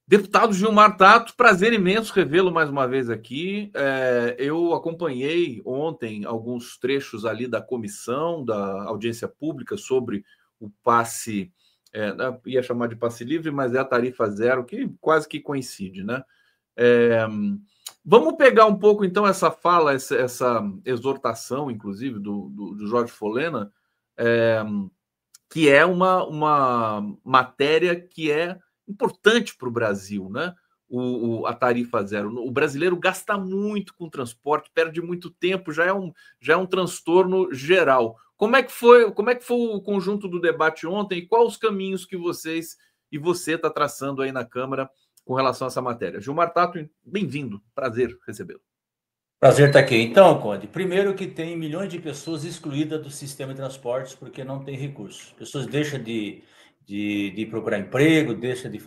Deputado Gilmar Tato, prazer imenso revê-lo mais uma vez aqui. Eu acompanhei ontem alguns trechos ali da comissão, da audiência pública sobre o passe, ia chamar de passe livre, mas é a tarifa zero, que quase que coincide, né? Vamos pegar um pouco, então, essa fala, essa exortação, inclusive, do Jorge Folena, que é uma matéria que é importante para o Brasil, né? A tarifa zero. O brasileiro gasta muito com transporte, perde muito tempo, já é um transtorno geral. Como é que foi o conjunto do debate ontem e quais os caminhos que você está traçando aí na Câmara com relação a essa matéria? Gilmar Tato, bem-vindo, prazer recebê-lo. Prazer estar aqui. Então, Conde, primeiro que tem milhões de pessoas excluídas do sistema de transportes porque não tem recursos. Pessoas deixam de procurar emprego, deixam de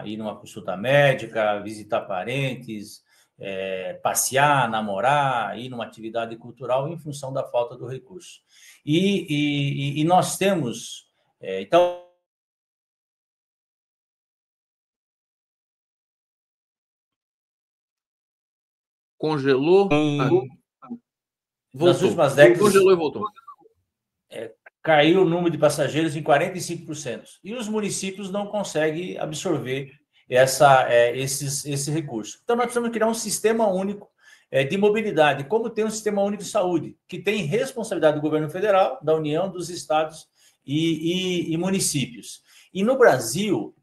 ir numa consulta médica, visitar parentes, passear, namorar, ir numa atividade cultural em função da falta do recurso. E nós temos... então, congelou, nas últimas décadas, congelou e voltou. Caiu o número de passageiros em 45%. E os municípios não conseguem absorver esse recurso. Então, nós precisamos criar um sistema único de mobilidade, como tem um sistema único de saúde, que tem responsabilidade do governo federal, da União, dos estados e municípios. E no Brasil,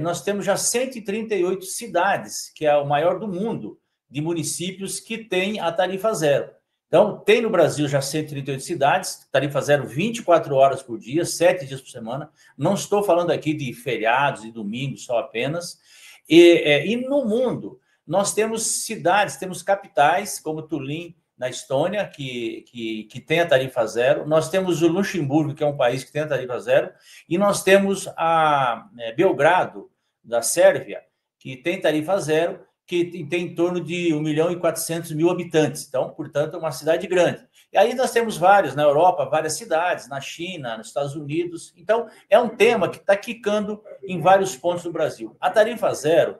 nós temos já 138 cidades, que é o maior do mundo, de municípios que têm a tarifa zero. Então, tem no Brasil já 138 cidades, tarifa zero 24 horas por dia, 7 dias por semana. Não estou falando aqui de feriados e domingos só apenas. E no mundo, nós temos cidades, temos capitais, como Tallinn, na Estônia, que tem a tarifa zero. Nós temos o Luxemburgo, que é um país que tem a tarifa zero. E nós temos a Belgrado, da Sérvia, que tem tarifa zero, que tem em torno de 1.400.000 habitantes. Então, portanto, é uma cidade grande. E aí nós temos vários, na Europa, várias cidades, na China, nos Estados Unidos. Então, é um tema que está quicando em vários pontos do Brasil. A tarifa zero,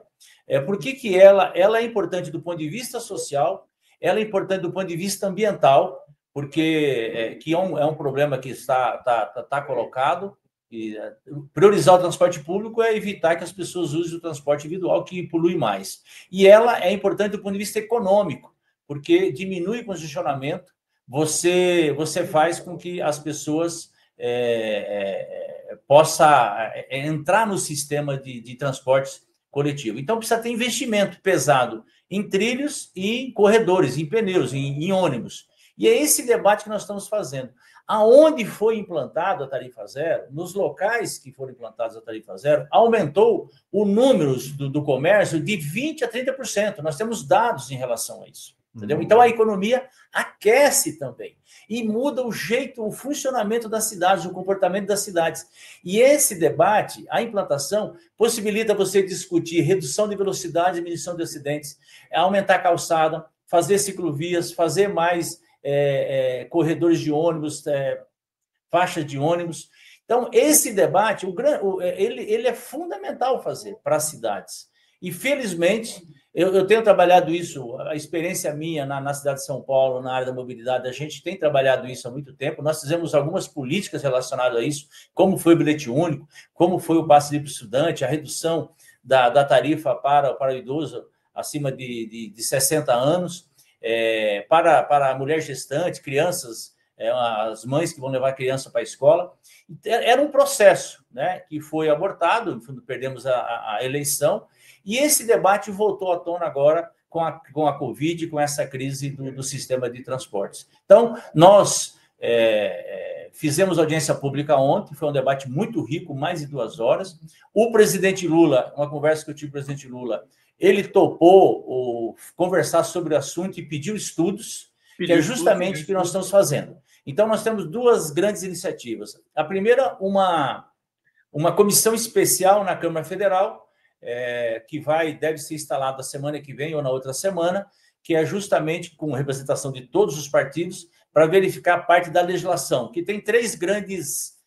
por que ela é importante do ponto de vista social, ela é importante do ponto de vista ambiental, porque é um problema que está colocado. E priorizar o transporte público é evitar que as pessoas usem o transporte individual, que polui mais. E ela é importante do ponto de vista econômico, porque diminui o congestionamento, você faz com que as pessoas possam entrar no sistema de transportes coletivo. Então, precisa ter investimento pesado em trilhos e em corredores, em pneus, em ônibus. E é esse debate que nós estamos fazendo. Aonde foi implantada a tarifa zero, nos locais que foram implantados a tarifa zero, aumentou o número do comércio de 20% a 30%. Nós temos dados em relação a isso. Entendeu? Então, a economia aquece também e muda o jeito, o funcionamento das cidades, o comportamento das cidades. E esse debate, a implantação, possibilita você discutir redução de velocidade, diminuição de acidentes, aumentar a calçada, fazer ciclovias, fazer mais corredores de ônibus, faixas de ônibus. Então, esse debate, ele é fundamental fazer para as cidades. E, felizmente, eu tenho trabalhado isso, a experiência minha na cidade de São Paulo, na área da mobilidade, a gente tem trabalhado isso há muito tempo. Nós fizemos algumas políticas relacionadas a isso, como foi o bilhete único, como foi o passe livre estudante, a redução da tarifa para o idoso acima de 60 anos, para a mulher gestante, crianças, as mães que vão levar a criança para a escola. Era um processo, né, que foi abortado, no fundo, perdemos a eleição, e esse debate voltou à tona agora com a Covid, com essa crise do sistema de transportes. Então, nós fizemos audiência pública ontem, foi um debate muito rico, mais de 2 horas. O presidente Lula, uma conversa que eu tive com o presidente Lula, ele topou conversar sobre o assunto e pediu estudos, que é justamente o que nós estamos fazendo. Então, nós temos 2 grandes iniciativas. A primeira, uma comissão especial na Câmara Federal, que deve ser instalada a semana que vem ou na outra semana, que é justamente com representação de todos os partidos, para verificar a parte da legislação, que tem 3 grandes,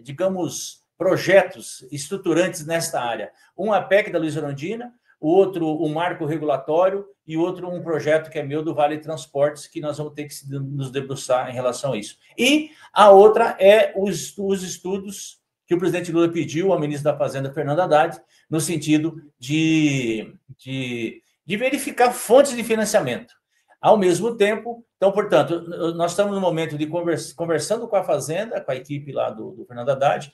digamos, projetos estruturantes nesta área. Um a PEC da Luiz Erundina, o outro um marco regulatório e outro um projeto que é meu do Vale Transportes, que nós vamos ter que nos debruçar em relação a isso. E a outra é os estudos que o presidente Lula pediu ao ministro da Fazenda, Fernando Haddad, no sentido de verificar fontes de financiamento. Ao mesmo tempo, então, portanto, nós estamos no momento de conversando com a Fazenda, com a equipe lá do Fernando Haddad,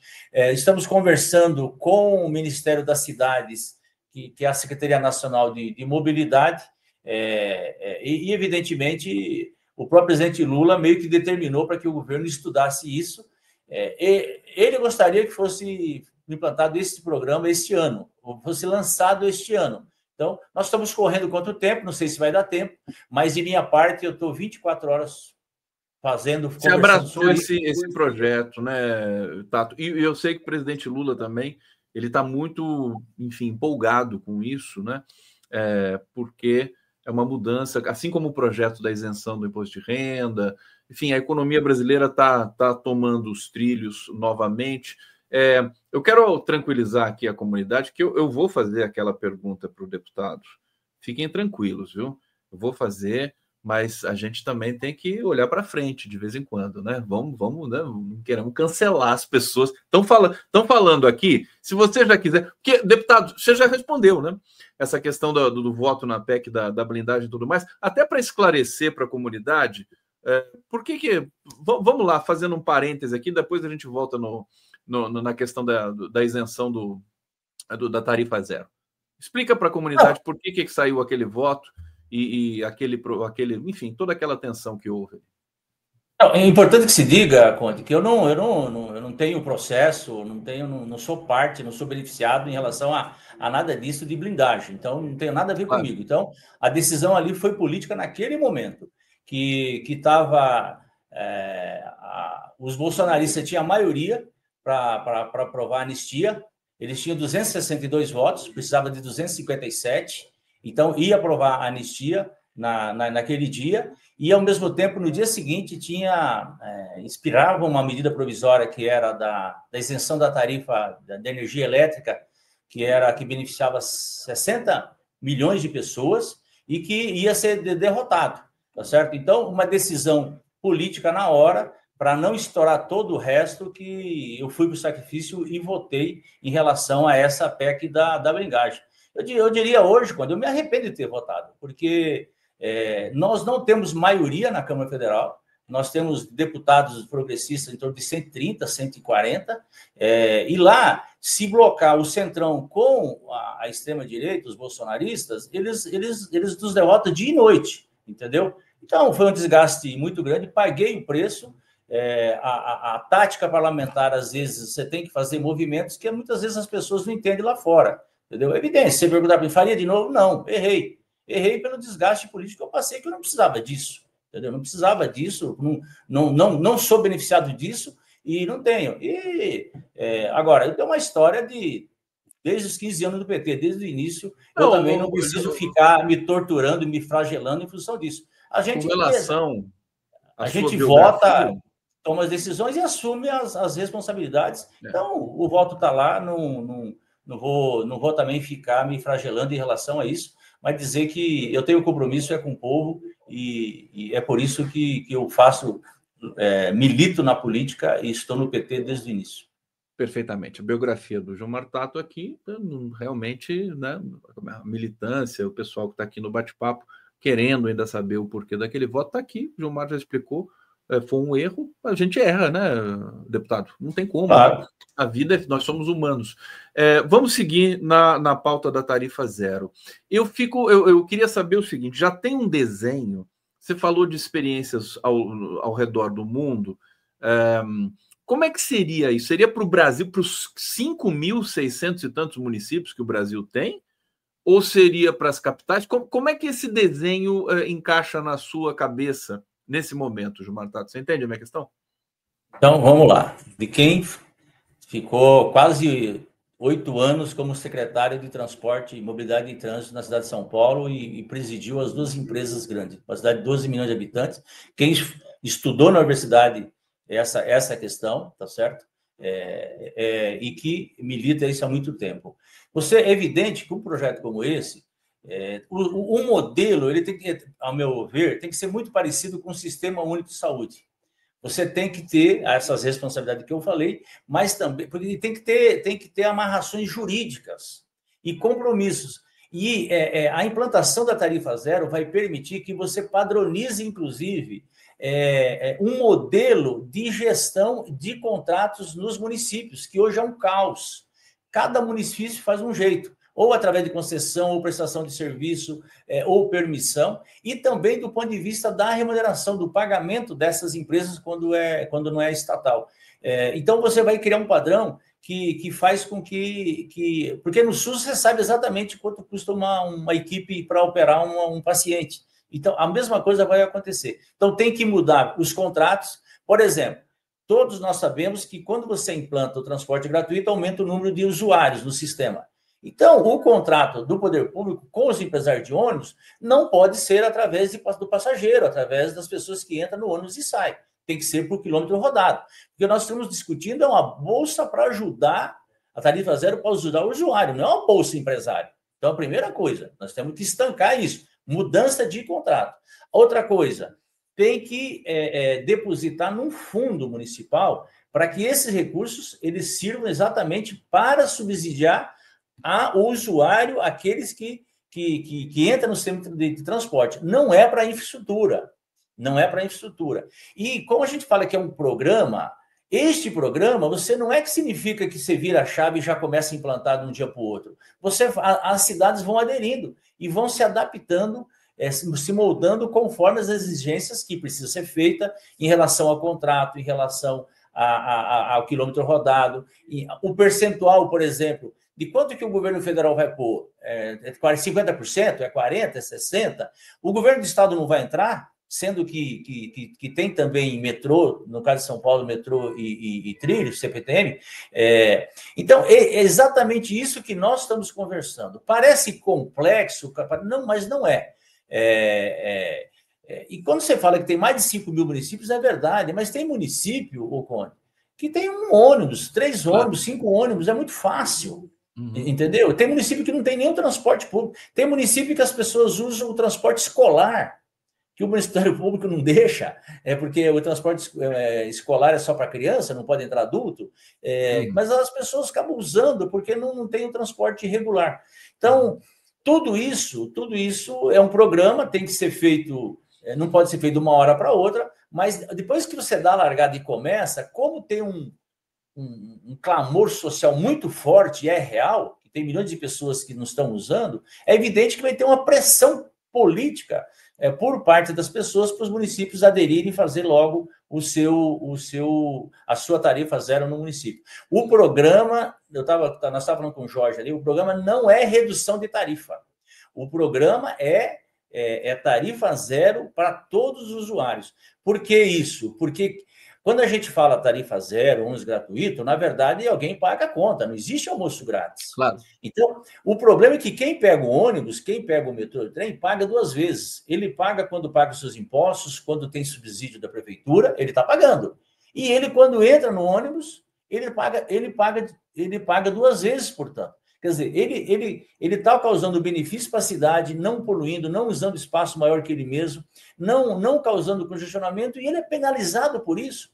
estamos conversando com o Ministério das Cidades, que é a Secretaria Nacional de Mobilidade, e, evidentemente, o próprio presidente Lula meio que determinou para que o governo estudasse isso. Ele gostaria que fosse implantado esse programa este ano, ou fosse lançado este ano. Então, nós estamos correndo contra o tempo, não sei se vai dar tempo, mas de minha parte, eu estou 24 horas fazendo... Você abraçou esse projeto, né, Tato? E eu sei que o presidente Lula também, ele está muito, enfim, empolgado com isso, né? Porque é uma mudança, assim como o projeto da isenção do imposto de renda, enfim, a economia brasileira está tomando os trilhos novamente. Eu quero tranquilizar aqui a comunidade que eu vou fazer aquela pergunta para o deputado. Fiquem tranquilos, viu? Eu vou fazer, mas a gente também tem que olhar para frente de vez em quando, né? Vamos, né? Não queremos cancelar as pessoas. Estão falando aqui, se você já quiser... Porque, deputado, você já respondeu, né? Essa questão do voto na PEC, da blindagem e tudo mais, até para esclarecer para a comunidade, por que... Vamos lá, fazendo um parêntese aqui, depois a gente volta na questão da isenção da tarifa zero. Explica para a comunidade por que saiu aquele voto e aquele, enfim, toda aquela tensão que houve. É importante que se diga, Conde, que eu não tenho processo, não sou parte, não sou beneficiado em relação a nada disso de blindagem. Então, não tem nada a ver comigo. Então, a decisão ali foi política naquele momento, que estava... os bolsonaristas tinham a maioria para aprovar a anistia. Eles tinham 262 votos, precisava de 257, então ia aprovar a anistia naquele dia, e ao mesmo tempo, no dia seguinte, inspirava uma medida provisória que era da isenção da tarifa da energia elétrica, que beneficiava 60 milhões de pessoas e que ia ser derrotado, tá certo? Então, uma decisão política na hora, para não estourar todo o resto, que eu fui para o sacrifício e votei em relação a essa PEC da blindagem. Eu diria hoje, quando eu me arrependo de ter votado, porque nós não temos maioria na Câmara Federal, nós temos deputados progressistas em torno de 130, 140, e lá, se blocar o Centrão com a extrema-direita, os bolsonaristas, eles nos derrotam dia e noite, entendeu? Então, foi um desgaste muito grande, paguei o preço. A tática parlamentar, às vezes, você tem que fazer movimentos que muitas vezes as pessoas não entendem lá fora, entendeu? É evidente, você perguntar para mim, faria de novo? Não, errei pelo desgaste político que eu passei, que eu não precisava disso, entendeu? Não precisava disso, não sou beneficiado disso e não tenho. Agora, eu tenho uma história desde os 15 anos do PT, desde o início, eu também não preciso ficar me torturando e me flagelando em função disso. A gente vota, toma as decisões e assume as responsabilidades. Então, o voto está lá, não vou também ficar me flagelando em relação a isso, mas dizer que eu tenho compromisso com o povo e é por isso que eu milito na política e estou no PT desde o início. Perfeitamente. A biografia do Gilmar Tato aqui, realmente, né, a militância, o pessoal que está aqui no bate-papo, querendo ainda saber o porquê daquele voto, está aqui. O Gilmar já explicou, foi um erro. A gente erra, né, deputado? Não tem como. Claro. Né? A vida, nós somos humanos. Vamos seguir na pauta da tarifa zero. Eu queria saber o seguinte, já tem um desenho, você falou de experiências ao redor do mundo, como é que seria isso? Seria para o Brasil, para os 5.600 e tantos municípios que o Brasil tem? Ou seria para as capitais? Como é que esse desenho encaixa na sua cabeça nesse momento, Gilmar Tato? Você entende a minha questão? Então, vamos lá. De quem ficou quase 8 anos como secretário de Transporte, Mobilidade e Trânsito na cidade de São Paulo e presidiu as 2 empresas grandes, uma cidade de 12 milhões de habitantes. Quem estudou na universidade essa questão, tá certo? e que milita isso há muito tempo. É evidente que um projeto como esse, o modelo, ele tem que, ao meu ver, tem que ser muito parecido com o Sistema Único de Saúde. Você tem que ter essas responsabilidades que eu falei, mas também porque tem que ter amarrações jurídicas e compromissos. E a implantação da tarifa zero vai permitir que você padronize, inclusive, um modelo de gestão de contratos nos municípios, que hoje é um caos. Cada município faz um jeito, ou através de concessão, ou prestação de serviço, ou permissão, e também do ponto de vista da remuneração, do pagamento dessas empresas quando não é estatal. Então, você vai criar um padrão que faz com que... Porque no SUS você sabe exatamente quanto custa uma equipe para operar um paciente. Então, a mesma coisa vai acontecer. Então, tem que mudar os contratos. Por exemplo, todos nós sabemos que quando você implanta o transporte gratuito, aumenta o número de usuários no sistema. Então, o contrato do poder público com os empresários de ônibus não pode ser através do passageiro, através das pessoas que entram no ônibus e saem. Tem que ser por quilômetro rodado. O que nós estamos discutindo é uma bolsa para ajudar, a tarifa zero para ajudar o usuário, não é uma bolsa empresário. Então, a primeira coisa, nós temos que estancar isso, mudança de contrato. Outra coisa, tem que depositar num fundo municipal para que esses recursos eles sirvam exatamente para subsidiar o usuário, aqueles que entram no sistema de transporte. Não é para infraestrutura. Não é para infraestrutura. E como a gente fala que é um programa, este programa, você não é que significa que você vira a chave e já começa a implantar de um dia para o outro. As cidades vão aderindo e vão se adaptando, se moldando conforme as exigências que precisam ser feitas em relação ao contrato, em relação ao quilômetro rodado. O percentual, por exemplo, de quanto que o governo federal vai pôr? 50%? É 40%? É 60%? O governo do estado não vai entrar, sendo que tem também metrô, no caso de São Paulo, metrô e trilhos, CPTM. Então, é exatamente isso que nós estamos conversando. Parece complexo, não, mas não é. E quando você fala que tem mais de 5 mil municípios, é verdade, mas tem município, Conde, que tem um ônibus, 3 ônibus, 5 ônibus, é muito fácil. Uhum. Entendeu? Tem município que não tem nenhum transporte público. Tem município que as pessoas usam o transporte escolar, que o Ministério Público não deixa, porque o transporte escolar é só para criança, não pode entrar adulto, mas as pessoas acabam usando porque não tem o transporte regular. Então, tudo isso é um programa, tem que ser feito, não pode ser feito de uma hora para outra, mas depois que você dá a largada e começa, como tem um clamor social muito forte e é real, que tem milhões de pessoas que não estão usando, é evidente que vai ter uma pressão política por parte das pessoas para os municípios aderirem e fazer logo a sua tarifa zero no município. O programa, nós estávamos falando com o Jorge ali, o programa não é redução de tarifa. O programa é tarifa zero para todos os usuários. Por que isso? Porque quando a gente fala tarifa zero, ônibus gratuito, na verdade, alguém paga a conta, não existe almoço grátis. Claro. Então, o problema é que quem pega o ônibus, quem pega o metrô e o trem, paga 2 vezes. Ele paga quando paga os seus impostos, quando tem subsídio da prefeitura, ele está pagando. E ele, quando entra no ônibus, ele paga 2 vezes, portanto. Quer dizer, ele está causando benefício para a cidade, não poluindo, não usando espaço maior que ele mesmo, não causando congestionamento, e ele é penalizado por isso.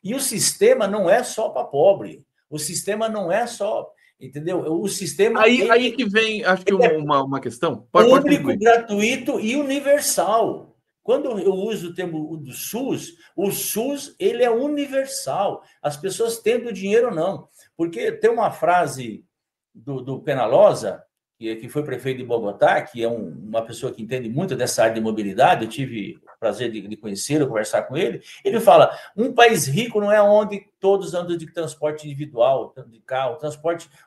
E o sistema não é só para pobre. O sistema não é só... Entendeu? O sistema... Aí que vem, acho que uma questão. Público, gratuito e universal. Quando eu uso o termo do SUS, o SUS ele é universal. As pessoas tendo dinheiro ou não. Porque tem uma frase do Penalosa, que foi prefeito de Bogotá, que é uma pessoa que entende muito dessa área de mobilidade, eu tive o prazer de conhecê-lo, conversar com ele. Ele fala, um país rico não é onde todos andam de transporte individual, de carro.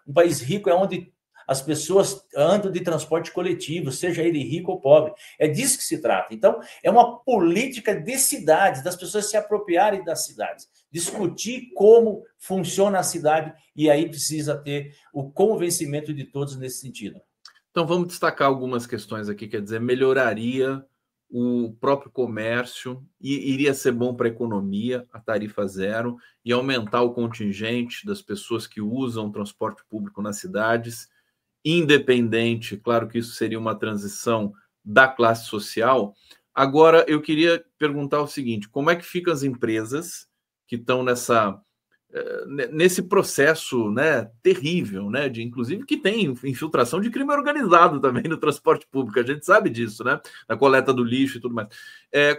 Um país rico é onde as pessoas andam de transporte coletivo, seja ele rico ou pobre. É disso que se trata. Então, é uma política de cidades, das pessoas se apropriarem das cidades, discutir como funciona a cidade, e aí precisa ter o convencimento de todos nesse sentido. Então, vamos destacar algumas questões aqui, quer dizer, melhoraria o próprio comércio, e iria ser bom para a economia, a tarifa zero, e aumentar o contingente das pessoas que usam transporte público nas cidades, independente, claro que isso seria uma transição da classe social. Agora, eu queria perguntar o seguinte, como é que ficam as empresas que estão nesse processo, né, terrível, né, de inclusive que tem infiltração de crime organizado também no transporte público, a gente sabe disso, né, na coleta do lixo e tudo mais.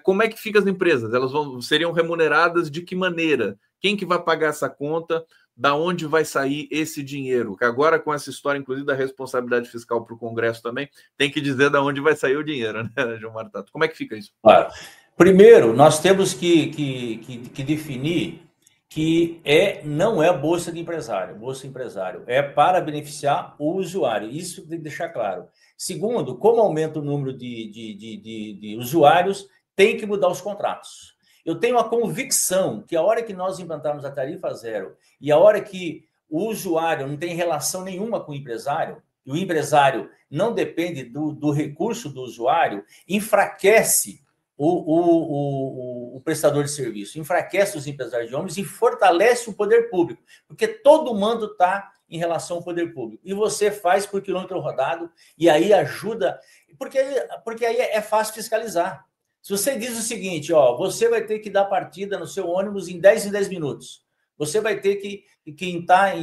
Como é que ficam as empresas? Elas seriam remuneradas de que maneira? Quem que vai pagar essa conta? Da onde vai sair esse dinheiro? Que agora, com essa história, inclusive, da responsabilidade fiscal para o Congresso também, tem que dizer da onde vai sair o dinheiro, né, João Martato? Como é que fica isso? Claro. Primeiro, nós temos que definir que não é bolsa de empresário. Bolsa empresário é para beneficiar o usuário. Isso tem que deixar claro. Segundo, como aumenta o número de usuários, tem que mudar os contratos. Eu tenho a convicção que a hora que nós implantarmos a tarifa zero e a hora que o usuário não tem relação nenhuma com o empresário, e o empresário não depende do recurso do usuário, enfraquece o prestador de serviço, enfraquece os empresários de ônibus e fortalece o poder público, porque todo mundo está em relação ao poder público. E você faz por quilômetro rodado, e aí ajuda, porque aí é fácil fiscalizar. Se você diz o seguinte, ó, você vai ter que dar partida no seu ônibus em 10 minutos. Você vai ter que estar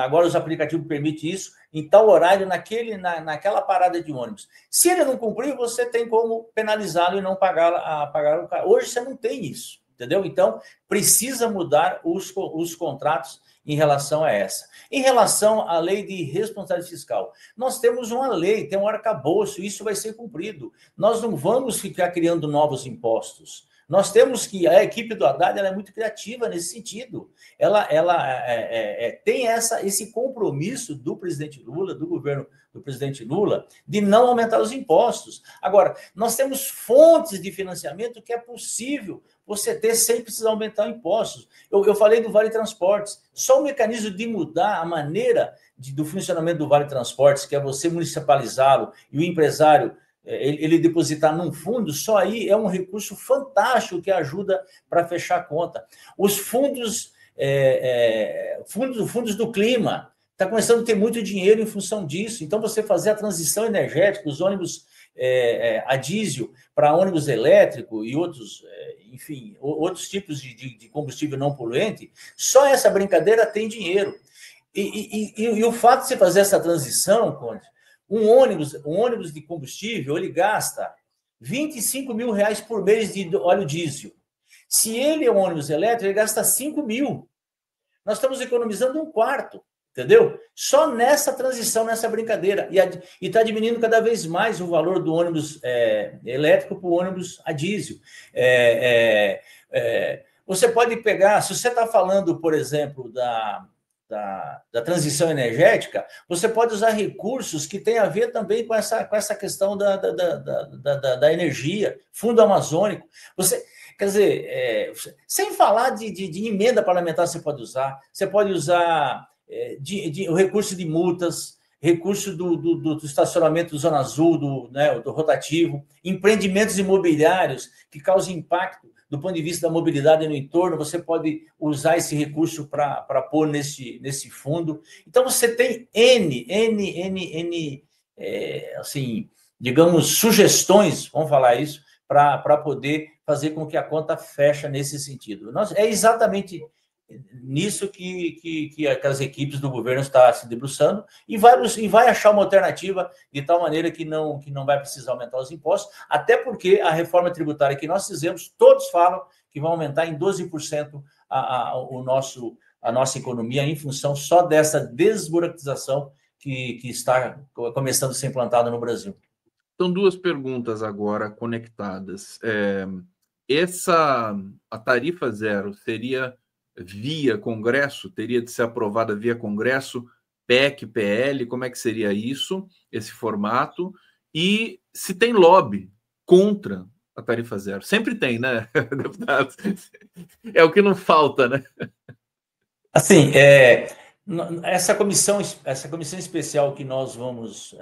agora os aplicativos permitem isso, em tal horário, naquela parada de ônibus. Se ele não cumprir, você tem como penalizá-lo e não pagar o carro. Hoje você não tem isso, entendeu? Então, precisa mudar os contratos em relação a essa. Em relação à lei de responsabilidade fiscal, nós temos uma lei, tem um arcabouço, isso vai ser cumprido. Nós não vamos ficar criando novos impostos. Nós temos que... A equipe do Haddad ela é muito criativa nesse sentido. Ela tem esse compromisso do presidente Lula, do governo do presidente Lula, de não aumentar os impostos. Agora, nós temos fontes de financiamento que é possível você ter sem precisar aumentar impostos. Eu falei do Vale Transportes. Só o mecanismo de mudar a maneira do funcionamento do Vale Transportes, que é você municipalizá-lo e o empresário ele depositar num fundo, só aí é um recurso fantástico que ajuda para fechar a conta. Os fundos do clima, está começando a ter muito dinheiro em função disso. Então, você fazer a transição energética, os ônibus a diesel para ônibus elétrico e outros, enfim, outros tipos de combustível não poluente, só essa brincadeira tem dinheiro. E o fato de você fazer essa transição, Conde, um ônibus de combustível, ele gasta R$25 mil por mês de óleo diesel. Se ele é um ônibus elétrico, ele gasta 5 mil. Nós estamos economizando um quarto, entendeu? Só nessa transição, nessa brincadeira. E está diminuindo cada vez mais o valor do ônibus elétrico para o ônibus a diesel. Você pode pegar, se você está falando, por exemplo, da transição energética, você pode usar recursos que têm a ver também com essa questão da energia, fundo amazônico. Quer dizer, sem falar de emenda parlamentar, você pode usar o recurso de multas, recurso do estacionamento do Zona Azul, do rotativo, empreendimentos imobiliários que causam impacto do ponto de vista da mobilidade no entorno, você pode usar esse recurso para pôr nesse fundo. Então, você tem assim, digamos, sugestões, vamos falar isso, para poder fazer com que a conta feche nesse sentido. É exatamente nisso que as equipes do governo estão se debruçando e vai achar uma alternativa de tal maneira que não vai precisar aumentar os impostos, até porque a reforma tributária que nós fizemos, todos falam que vai aumentar em 12% a nossa economia em função só dessa desburocratização que está começando a ser implantada no Brasil. Então, duas perguntas agora conectadas. A tarifa zero seria via Congresso? Teria de ser aprovada via Congresso, PEC, PL? Como é que seria isso, esse formato? E se tem lobby contra a tarifa zero? Sempre tem, né, deputado? É o que não falta, né? Assim, essa comissão especial que nós vamos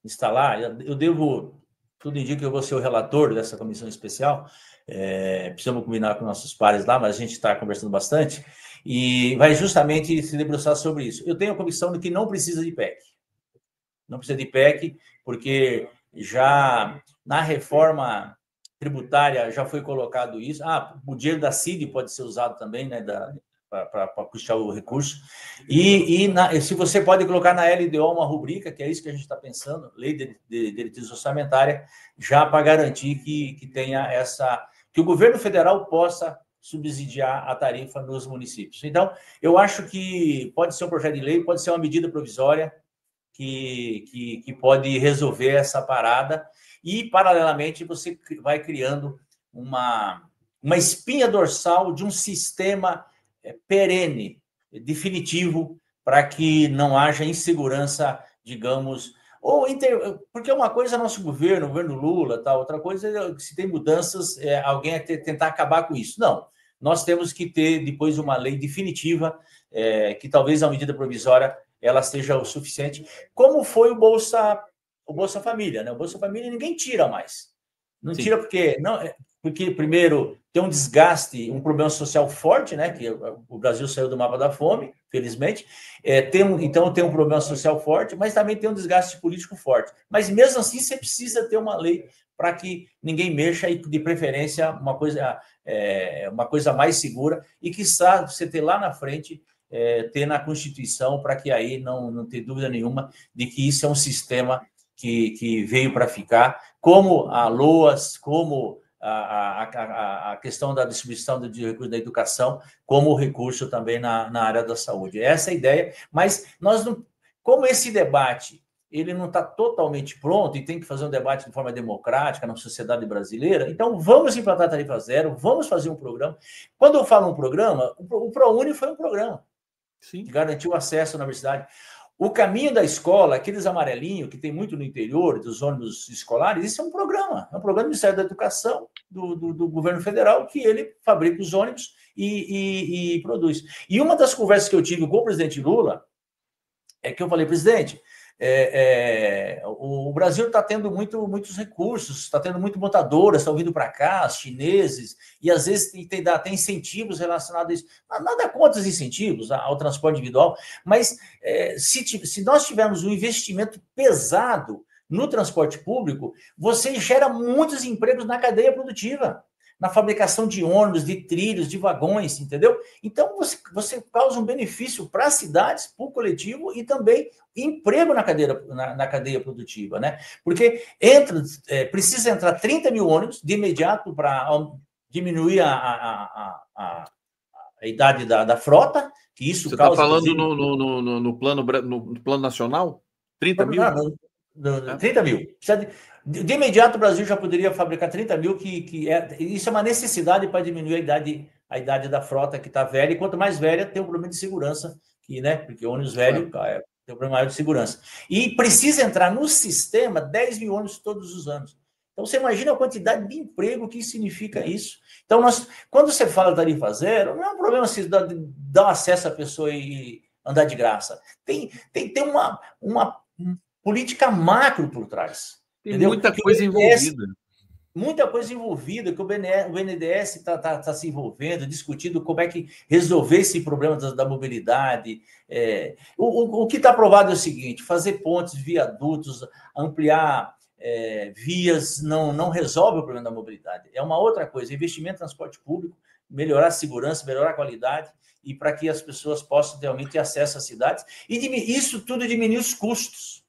instalar, eu devo tudo indica que eu vou ser o relator dessa comissão especial. Precisamos combinar com nossos pares lá, mas a gente está conversando bastante, e vai justamente se debruçar sobre isso. Eu tenho a convicção de que não precisa de PEC. Não precisa de PEC, porque já na reforma tributária já foi colocado isso. O dinheiro da CID pode ser usado também, né, para puxar o recurso. Se você pode colocar na LDO uma rubrica, que é isso que a gente está pensando, Lei de Diretriz Orçamentária, já para garantir que tenha que o governo federal possa subsidiar a tarifa nos municípios. Então, eu acho que pode ser um projeto de lei, pode ser uma medida provisória que pode resolver essa parada, e, paralelamente, você vai criando uma espinha dorsal de um sistema perene, definitivo, para que não haja insegurança, digamos, porque uma coisa é nosso governo, o governo Lula, tal, outra coisa é se tem mudanças, alguém tentar acabar com isso. Não, nós temos que ter depois uma lei definitiva, que talvez a medida provisória ela seja o suficiente, como foi o Bolsa Família, né? O Bolsa Família ninguém tira mais. Não Sim. Tira porque, primeiro, tem um desgaste, um problema social forte, né? Que o Brasil saiu do mapa da fome, felizmente. Então, tem um problema social forte, mas também tem um desgaste político forte. Mas, mesmo assim, você precisa ter uma lei para que ninguém mexa, e, de preferência, uma coisa mais segura, e que você ter lá na frente, ter na Constituição, para que aí não ter dúvida nenhuma de que isso é um sistema que veio para ficar, como a LOAS, como a questão da distribuição de recursos da educação, como o recurso também na área da saúde. Essa é a ideia, mas nós não, como esse debate ele não está totalmente pronto e tem que fazer um debate de forma democrática na sociedade brasileira, então vamos implantar a tarifa zero, vamos fazer um programa. Quando eu falo um programa, o ProUni foi um programa. Sim. Que garantiu acesso à universidade. O caminho da escola, aqueles amarelinhos que tem muito no interior, dos ônibus escolares, isso é um programa do Ministério da Educação, do governo federal, que ele fabrica os ônibus e produz. E uma das conversas que eu tive com o presidente Lula é que eu falei, presidente, o Brasil está tendo muitos recursos, está tendo muito montadoras, estão vindo para cá, os chineses, e às vezes tem incentivos relacionados a isso. Nada contra os incentivos ao transporte individual, mas se nós tivermos um investimento pesado no transporte público, você gera muitos empregos na cadeia produtiva, na fabricação de ônibus, de trilhos, de vagões, entendeu? Então, você causa um benefício para as cidades, para o coletivo, e também emprego na cadeia produtiva, né? Porque precisa entrar 30 mil ônibus de imediato para diminuir a idade da frota, que isso Você causa... Você está falando no plano nacional? 30 mil? 30 mil. De imediato, o Brasil já poderia fabricar 30 mil, isso é uma necessidade para diminuir a idade da frota que está velha, e quanto mais velha, tem um problema de segurança, né? Porque o ônibus velho tem um problema maior de segurança. E precisa entrar no sistema 10 mil ônibus todos os anos. Então, você imagina a quantidade de emprego que significa isso. Então, quando você fala tarifa zero, não é um problema se dar acesso à pessoa e andar de graça. Tem que ter uma política macro por trás. Tem muita coisa envolvida. Muita coisa envolvida, que o BNDES está se envolvendo, discutindo como é que resolver esse problema da mobilidade. O que está aprovado é o seguinte: fazer pontes, viadutos, ampliar vias, não resolve o problema da mobilidade. É uma outra coisa, investimento em transporte público, melhorar a segurança, melhorar a qualidade, e para que as pessoas possam realmente ter acesso às cidades. E isso tudo diminuir os custos.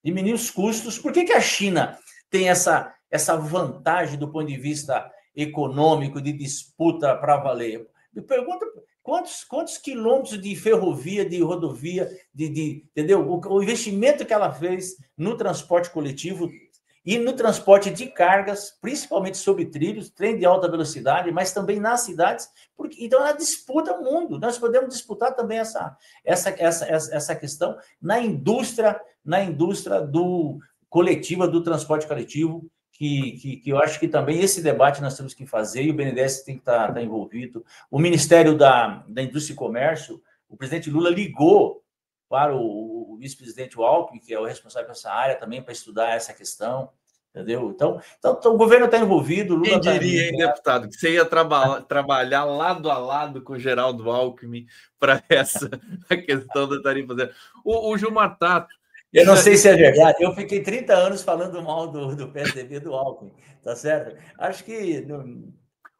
Diminuir os custos. Por que a China tem essa vantagem do ponto de vista econômico, de disputa para valer? Me pergunta quantos quilômetros de ferrovia, de rodovia, entendeu? O investimento que ela fez no transporte coletivo e no transporte de cargas, principalmente sobre trilhos, trem de alta velocidade, mas também nas cidades, então ela disputa o mundo. Nós podemos disputar também essa questão na indústria coletiva, do transporte coletivo, que eu acho que também esse debate nós temos que fazer, e o BNDES tem que estar envolvido. O Ministério da Indústria e Comércio, o presidente Lula ligou para o vice-presidente Alckmin, que é o responsável por essa área também, para estudar essa questão. entendeu? Então o governo está envolvido, o Lula Quem está... diria, hein, deputado, que você ia trabalhar lado a lado com o Geraldo Alckmin para essa a questão da tarifa zero. O Gilmar Tato... Eu não sei se é verdade, eu fiquei 30 anos falando mal do PSDB, do Alckmin, tá certo? Acho que...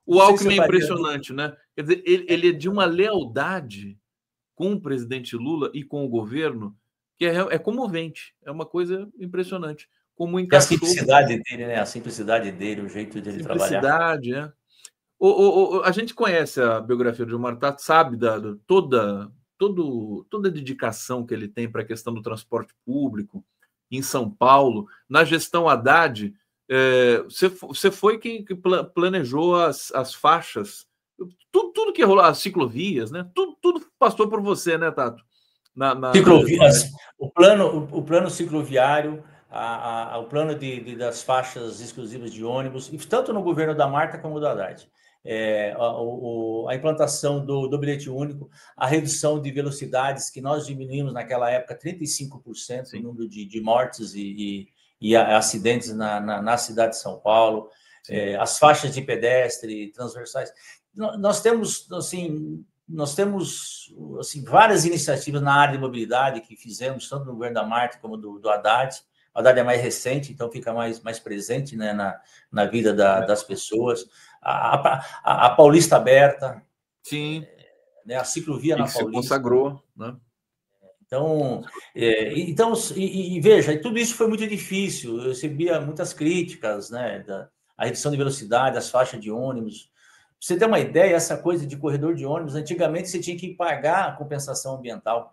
O Alckmin é impressionante, né? Quer dizer, ele é de uma lealdade com o presidente Lula e com o governo que é comovente, é uma coisa impressionante. Como E a encaixou... simplicidade dele, né? A simplicidade dele, o jeito dele trabalhar. Simplicidade, é. A gente conhece a biografia do Gilmar Tato, sabe toda a dedicação que ele tem para a questão do transporte público em São Paulo. Na gestão Haddad, você foi quem planejou as faixas, tudo que rolou, as ciclovias, né? Tudo passou por você, né, Tato? Ciclovias, o plano cicloviário, o plano das faixas exclusivas de ônibus, e tanto no governo da Marta como do Haddad. A implantação do bilhete único, a redução de velocidades, que nós diminuímos naquela época 35% Sim. o número de mortes e acidentes na cidade de São Paulo, as faixas de pedestre transversais. Nós temos várias iniciativas na área de mobilidade que fizemos, tanto no governo da Marta como do Haddad. O Haddad é mais recente, então fica mais presente, né, na vida das pessoas. A Paulista aberta. Sim. Né, a ciclovia na Paulista. Se consagrou, né? Então, veja, tudo isso foi muito difícil. Eu recebia muitas críticas, né, a redução de velocidade, as faixas de ônibus. Pra você ter uma ideia, essa coisa de corredor de ônibus, antigamente você tinha que pagar a compensação ambiental.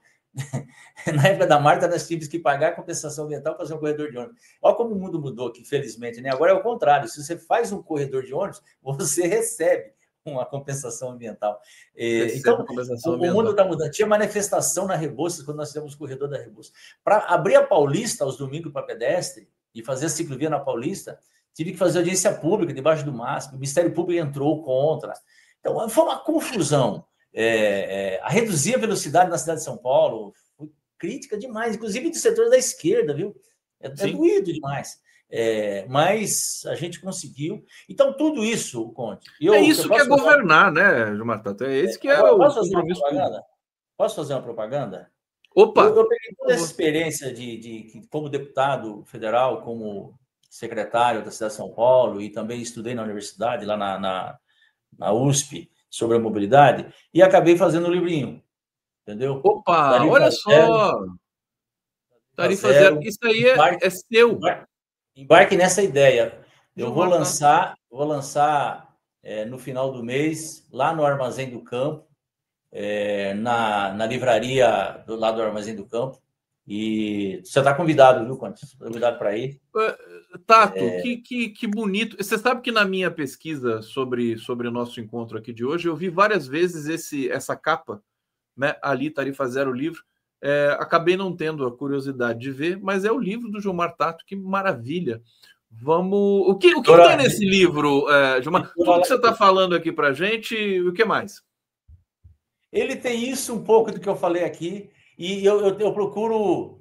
Na época da Marta, nós tínhamos que pagar a compensação ambiental para fazer um corredor de ônibus. Olha como o mundo mudou aqui, felizmente, né? Agora é o contrário. Se você faz um corredor de ônibus, você recebe uma compensação ambiental. Então, o mundo está mudando. Tinha manifestação na Rebouças, quando nós fizemos o corredor da Rebouças. Para abrir a Paulista aos domingos para pedestre e fazer a ciclovia na Paulista, tive que fazer audiência pública debaixo do MASP. O Ministério Público entrou contra. Então, foi uma confusão. A reduzir a velocidade na cidade de São Paulo foi crítica demais, inclusive do setor da esquerda, viu? É doído demais. Mas a gente conseguiu. Então, tudo isso, Conde. Isso que é governar, né, Gilmar Tato? É esse que é o compromisso. Posso fazer uma propaganda? Opa! Eu peguei toda essa experiência como deputado federal, como secretário da cidade de São Paulo, e também estudei na universidade, lá na USP, sobre a mobilidade, e acabei fazendo um livrinho. Entendeu? Opa! Olha só! Tarifa zero. Isso aí é seu. Embarque nessa ideia. Eu vou lançar no final do mês, lá no Armazém do Campo, na livraria lá do Armazém do Campo. E você está convidado, viu, Conde? Convidado para ir. Tato, que bonito. Você sabe que na minha pesquisa sobre o nosso encontro aqui de hoje, eu vi várias vezes essa capa, né? Ali, Tarifa Zero, o livro. Acabei não tendo a curiosidade de ver, mas é o livro do Gilmar Tato, que maravilha. Vamos. O que tem nesse livro, Gilmar? Tudo que você está falando aqui para a gente, o que mais? Ele tem isso um pouco do que eu falei aqui, e eu procuro.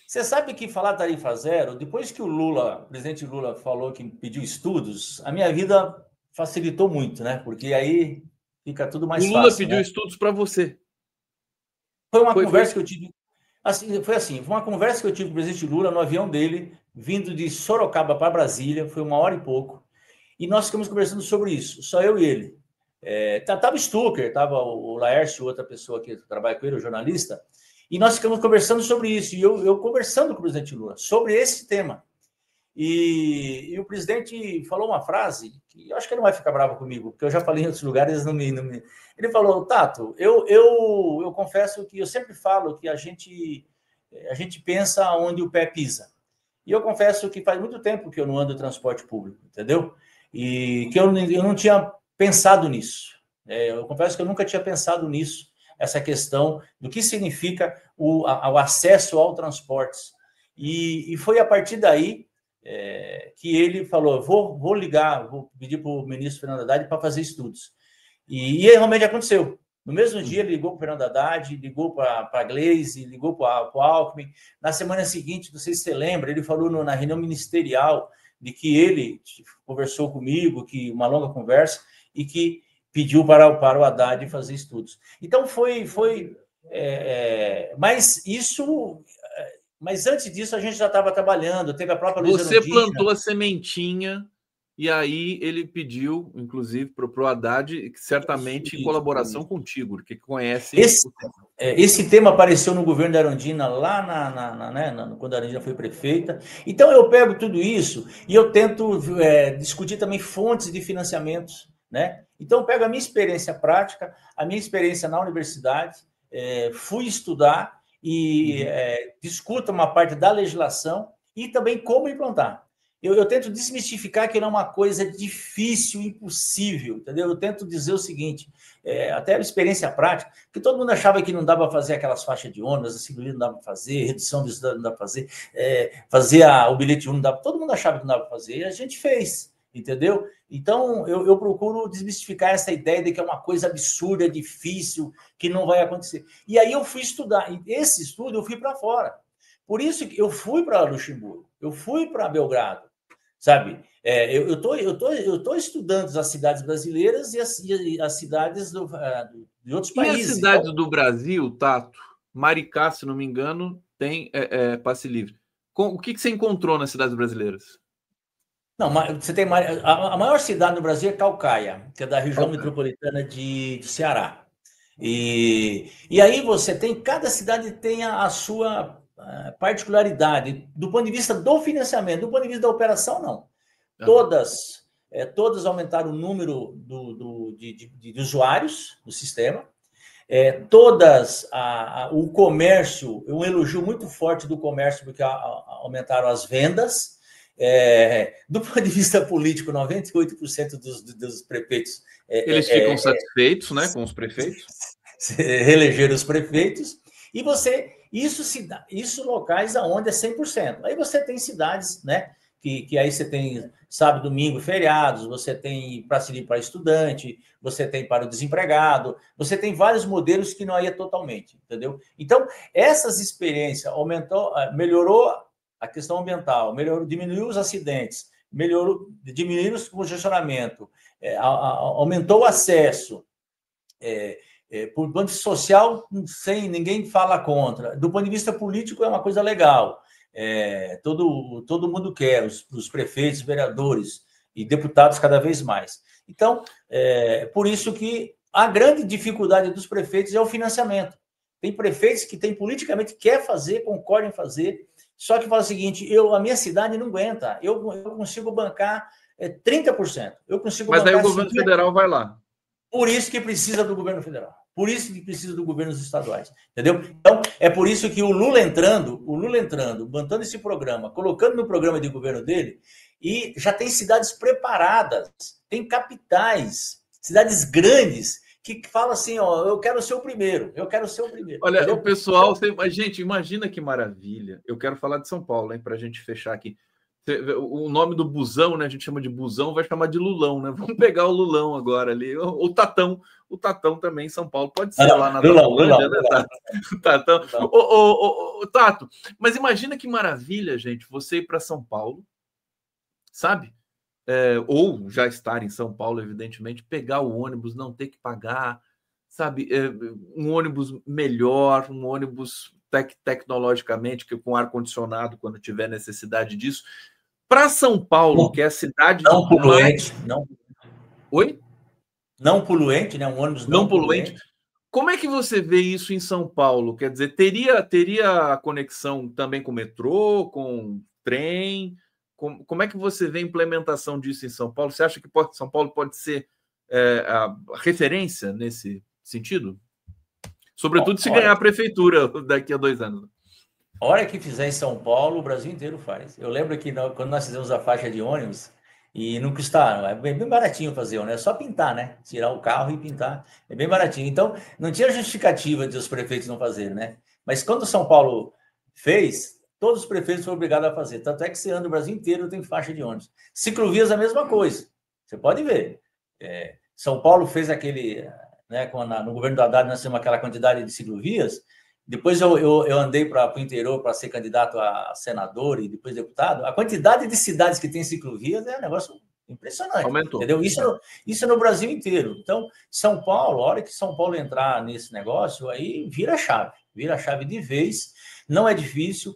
Você sabe que falar tarifa zero, depois que o presidente Lula falou que pediu estudos, a minha vida facilitou muito, né? Porque aí fica tudo mais fácil. O Lula pediu estudos para você. Foi uma conversa que eu tive. Foi uma conversa que eu tive com o presidente Lula no avião dele, vindo de Sorocaba para Brasília, foi 1h e pouco, e nós ficamos conversando sobre isso, só eu e ele. Tava o Stucker, tava o Laércio, outra pessoa que trabalha com ele, o jornalista, e nós ficamos conversando sobre isso, e eu conversando com o presidente Lula sobre esse tema. E o presidente falou uma frase que eu acho que ele não vai ficar bravo comigo, porque eu já falei em outros lugares, Ele falou: Tato, eu confesso que eu sempre falo que a gente pensa onde o pé pisa. E eu confesso que faz muito tempo que eu não ando em transporte público, entendeu? E que eu não tinha pensado nisso. Eu confesso que eu nunca tinha pensado nisso, essa questão do que significa o acesso ao transporte. E foi a partir daí que ele falou: vou ligar, vou pedir para o ministro Fernando Haddad para fazer estudos. E realmente aconteceu. No mesmo dia, ele ligou para o Fernando Haddad, ligou para a Gleisi, ligou para o Alckmin. Na semana seguinte, não sei se você lembra, ele falou na reunião ministerial de que ele conversou comigo, que uma longa conversa, e que pediu para o Haddad fazer estudos. Então, mas antes disso, a gente já estava trabalhando, teve a própria Luiz Você Erundina. plantou a sementinha, e aí ele pediu, inclusive, para o Haddad, certamente em colaboração contigo, porque conhece esse tema apareceu no governo da Erundina, lá quando a Erundina foi prefeita. Então, eu pego tudo isso e eu tento discutir também fontes de financiamentos, né? Então, eu pego a minha experiência prática, a minha experiência na universidade, fui estudar e discuto uma parte da legislação e também como implantar. Eu tento desmistificar que não é uma coisa difícil, impossível, entendeu? Eu tento dizer o seguinte, até a experiência prática, que todo mundo achava que não dava para fazer aquelas faixas de ônibus, a ciclovia não dava para fazer, redução de cidade não dava para fazer, fazer o bilhete único não dava, todo mundo achava que não dava para fazer, e a gente fez, entendeu? Então, eu procuro desmistificar essa ideia de que é uma coisa absurda, difícil, que não vai acontecer. E aí eu fui estudar, e esse estudo eu fui para fora. Por isso que eu fui para Luxemburgo, eu fui para Belgrado, sabe? Eu tô estudando as cidades brasileiras e as cidades de outros países. E as cidades do Brasil, Tato? Maricá, se não me engano, tem passe livre. O que você encontrou nas cidades brasileiras? Não, você tem a maior cidade no Brasil é Caucaia, que é da região metropolitana de Ceará. E aí você tem, cada cidade tem a sua particularidade, do ponto de vista do financiamento, do ponto de vista da operação, não. Todas aumentaram o número de usuários do sistema, o comércio, um elogio muito forte do comércio, porque aumentaram as vendas. Do ponto de vista político, 98% dos prefeitos... Eles ficam satisfeitos, né, com os prefeitos? Reelegeram os prefeitos, e isso locais aonde é 100%. Aí você tem cidades, né, que aí você tem sábado, domingo, feriados, você tem para estudante, você tem para o desempregado, você tem vários modelos que não ia totalmente, entendeu? Então, essas experiências melhorou a questão ambiental, diminuiu os acidentes, diminuiu o congestionamento, aumentou o acesso, por ponto de vista social, ninguém fala contra. Do ponto de vista político, é uma coisa legal. Todo mundo quer, os prefeitos, vereadores e deputados cada vez mais. Então, por isso que a grande dificuldade dos prefeitos é o financiamento. Tem prefeitos que politicamente quer fazer, concordam em fazer, só que fala o seguinte, a minha cidade não aguenta, eu consigo bancar 30%. Mas daí o governo federal vai lá. Por isso que precisa do governo federal. Por isso que precisa do governo dos estaduais, entendeu? Então, é por isso que o Lula entrando, montando esse programa, colocando no programa de governo dele, e já tem cidades preparadas, tem capitais, cidades grandes, que falam assim, eu quero ser o primeiro, Olha, entendeu? O pessoal, gente, imagina que maravilha. Eu quero falar de São Paulo, hein, para a gente fechar aqui. O nome do busão, né? A gente chama de busão, vai chamar de Lulão, né? Vamos pegar o Lulão agora ali. O Tatão também em São Paulo. Pode ser lá na Tatolândia, né, Tato? Tatão. Tato, mas imagina que maravilha, gente, você ir para São Paulo, sabe? Ou já estar em São Paulo, evidentemente, pegar o ônibus, não ter que pagar, sabe? Um ônibus melhor, um ônibus tecnologicamente, com ar-condicionado, quando tiver necessidade disso. Para São Paulo, que é a cidade... Não poluente. Oi? Não poluente, né? Um ônibus não poluente. Como é que você vê isso em São Paulo? Quer dizer, teria conexão também com metrô, com trem? Como é que você vê a implementação disso em São Paulo? Você acha que São Paulo pode ser a referência nesse sentido? Sobretudo se ganhar a prefeitura daqui a 2 anos. A hora que fizer em São Paulo, o Brasil inteiro faz. Eu lembro que quando nós fizemos a faixa de ônibus, e não custa, é bem baratinho fazer, né? É só pintar, né? Tirar o carro e pintar, é bem baratinho. Então, não tinha justificativa de os prefeitos não fazerem, né? Mas quando São Paulo fez, todos os prefeitos foram obrigados a fazer. Tanto é que esse ano o Brasil inteiro tem faixa de ônibus. Ciclovias, a mesma coisa. Você pode ver. São Paulo fez aquele... Né, no governo do Haddad nós temos aquela quantidade de ciclovias, Depois eu andei para o interior para ser candidato a senador e depois deputado. A quantidade de cidades que tem ciclovias é um negócio impressionante. Aumentou. Entendeu? Isso no Brasil inteiro. Então, São Paulo, a hora que São Paulo entrar nesse negócio, aí vira a chave de vez. Não é difícil.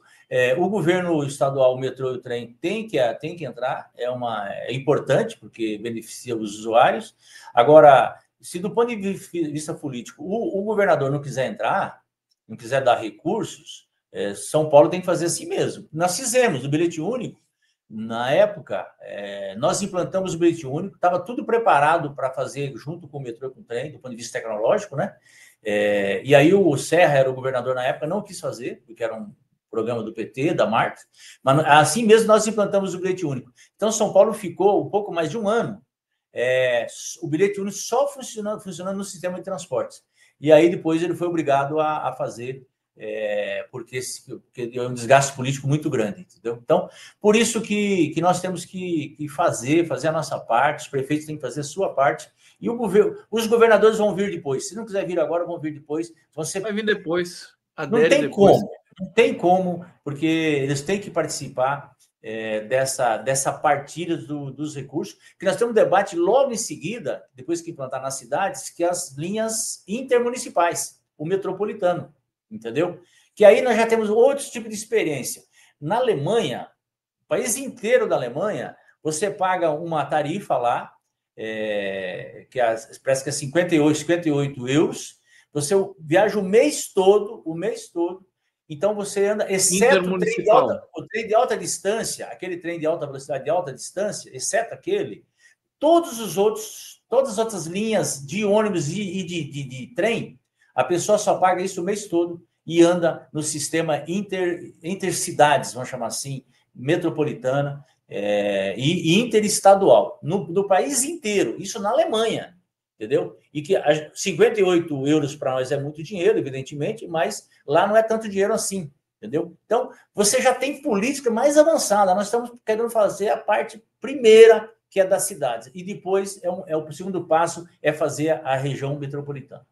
O governo estadual, o metrô e o trem tem que entrar. É importante, porque beneficia os usuários. Agora, se do ponto de vista político o governador não quiser entrar, não quiser dar recursos, São Paulo tem que fazer assim mesmo. Nós fizemos o bilhete único, na época, nós implantamos o bilhete único, estava tudo preparado para fazer junto com o metrô e com o trem, do ponto de vista tecnológico, né? E aí o Serra era o governador na época, não quis fazer, porque era um programa do PT, da Marta, mas assim mesmo nós implantamos o bilhete único. Então, São Paulo ficou um pouco mais de um ano, o bilhete único só funcionando no sistema de transportes. E aí depois ele foi obrigado a fazer, porque é um desgaste político muito grande, entendeu? Então, por isso que nós temos que fazer a nossa parte, os prefeitos têm que fazer a sua parte, e os governadores vão vir depois. Se não quiser vir agora, vão vir depois. Vai vir depois. Não tem como, porque eles têm que participar dessa partilha dos recursos, que nós temos um debate logo em seguida, depois que implantar nas cidades, que as linhas intermunicipais, o metropolitano, entendeu? Que aí nós já temos outros tipos de experiência. Na Alemanha, o país inteiro da Alemanha, você paga uma tarifa lá, parece que é 58 euros, você viaja o mês todo, então você anda, exceto o trem de alta distância, aquele trem de alta velocidade de alta distância, exceto aquele, todas as outras linhas de ônibus e de trem, a pessoa só paga isso o mês todo e anda no sistema intercidades, vamos chamar assim, metropolitana e interestadual, no país inteiro, isso na Alemanha. Entendeu? E que 58 euros para nós é muito dinheiro, evidentemente, mas lá não é tanto dinheiro assim, entendeu? Então, você já tem política mais avançada. Nós estamos querendo fazer a parte primeira, que é das cidades, e depois o segundo passo é fazer a região metropolitana.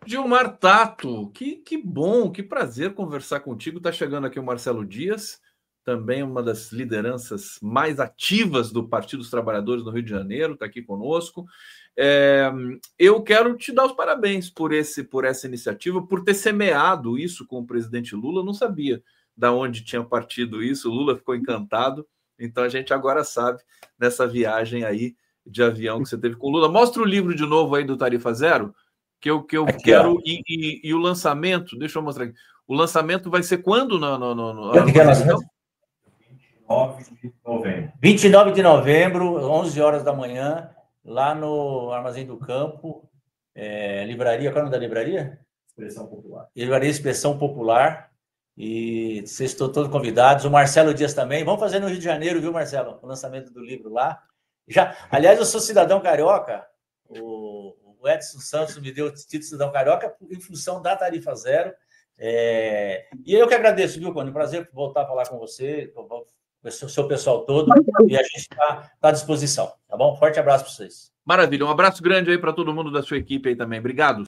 Gilmar Tato, que bom, que prazer conversar contigo. Está chegando aqui o Marcelo Dias, também uma das lideranças mais ativas do Partido dos Trabalhadores no Rio de Janeiro, está aqui conosco. Eu quero te dar os parabéns por essa iniciativa, por ter semeado isso com o presidente Lula. Eu não sabia de onde tinha partido isso, o Lula ficou encantado, então a gente agora sabe dessa viagem aí de avião que você teve com o Lula. Mostra o livro de novo aí do Tarifa Zero, que eu aqui, quero, e o lançamento, deixa eu mostrar aqui, o lançamento vai ser quando? No 29 de novembro, 11 horas da manhã, lá no Armazém do Campo, livraria, qual é o nome da livraria? Expressão Popular. Livraria Expressão Popular, e vocês estão todos convidados, o Marcelo Dias também, vamos fazer no Rio de Janeiro, viu, Marcelo? O lançamento do livro lá. Aliás, eu sou cidadão carioca, o Edson Santos me deu o título de cidadão carioca em função da Tarifa Zero, e eu que agradeço, viu, Cone? Prazer voltar a falar com você, o seu pessoal todo, e a gente está à disposição, tá bom? Forte abraço para vocês. Maravilha, um abraço grande aí para todo mundo da sua equipe aí também. Obrigado.